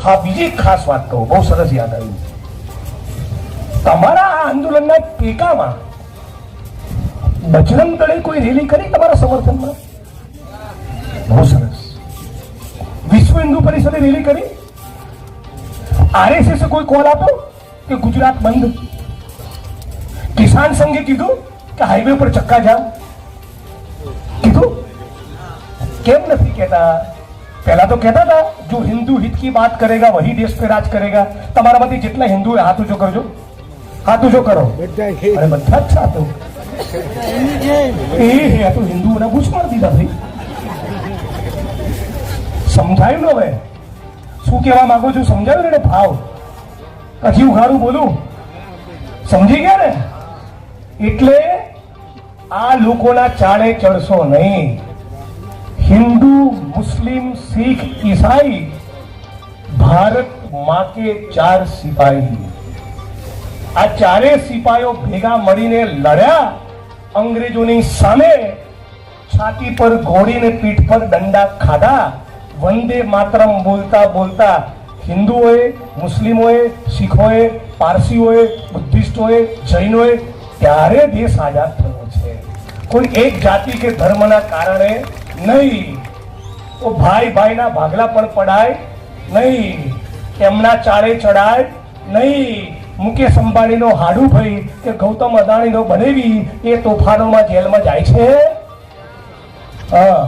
હા, બીજી એક ખાસ વાત કહું, બહુ સરસ યાદ આવ્યું. તમારા આ આંદોલનના ટેકામાં બજરંગ દળે કોઈ રેલી કરી તમારા સમર્થનમાં? બહુ સરસ. વિશ્વ હિન્દુ પરિષદે રેલી કરી? આરએસએસે કોઈ કોલ આપ્યો કે ગુજરાત બંધ? કિસાન સંઘે કીધું કે હાઈવે પર ચક્કા જામ? કીધું? કેમ નથી કહેતા? पहला तो कहता था जो हिंदू हित की बात करेगा वही देश पे राज करेगा. તમારામાંથી જેટલા હિન્દુ હાથ ઊંચો કરજો, હાથ ઊંચો કરો. અરે બધા જ સાથ એ તો હિન્દુઓના બૂચ મારી દીધા ભાઈ. સમજાયું ને? હવે શું કહેવા માંગુ છું સમજાયું ને? ભાવ કથી ઉઘાડું બોલું, સમજી ગયા ને? એટલે આ લોકોના ચાળે ચડશો નહીં. हिंदू, मुस्लिम, सिख, ईसाई, भारत माँ के 4 सिपाही. આ ચારે સિપાહીઓ ભેગા મળીને લડ્યા અંગ્રેજોની સામે. છાતી પર ઘોડીને પીઠ પર દંડા ખાધા. વંદે માતરમ બોલતા બોલતા હિન્દુઓએ, મુસ્લિમોએ, શીખોએ, પારસીઓએ, બુદ્ધિસ્ટોએ, જૈનોએ ત્યારે દેશ આઝાદ થયો છે. કોઈ એક જાતિ કે ધર્મના કારણે નહીં. તો ભાઈ ભાઈના ભાગલા પણ પડાય નહીં, એમના ચાળે ચડાય નહીં. મુકેશ અંબાણીનો હાડું ભાઈ કે ગૌતમ અદાણીનો બનેવી એ તોફાનોમાં જેલમાં જાય છે. હા,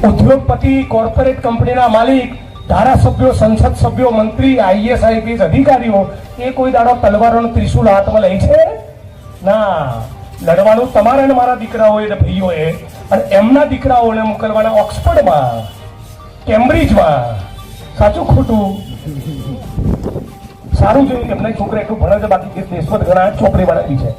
ઉદ્યોગપતિ, કોર્પોરેટ કંપનીના માલિક, ધારાસભ્યો, સંસદ સભ્યો, મંત્રી, આઈએસ આઈપીએસ અધિકારીઓ એ કોઈ દાડો તલવારોનો ત્રિશુલ હાથમાં લે છે? ના. લડવાનું તમારા ને મારા દીકરાઓએ ને ભાઈઓએ, અને એમના દીકરાઓને મોકલવાના ઓક્સફર્ડમાં, કેમ્બ્રિજમાં. સાચું ખોટું? સારું જોયું કે એમના છોકરા એટલું ભણે છે, બાકી દેશમાં ઘણા ચોપડી બનાવી છે.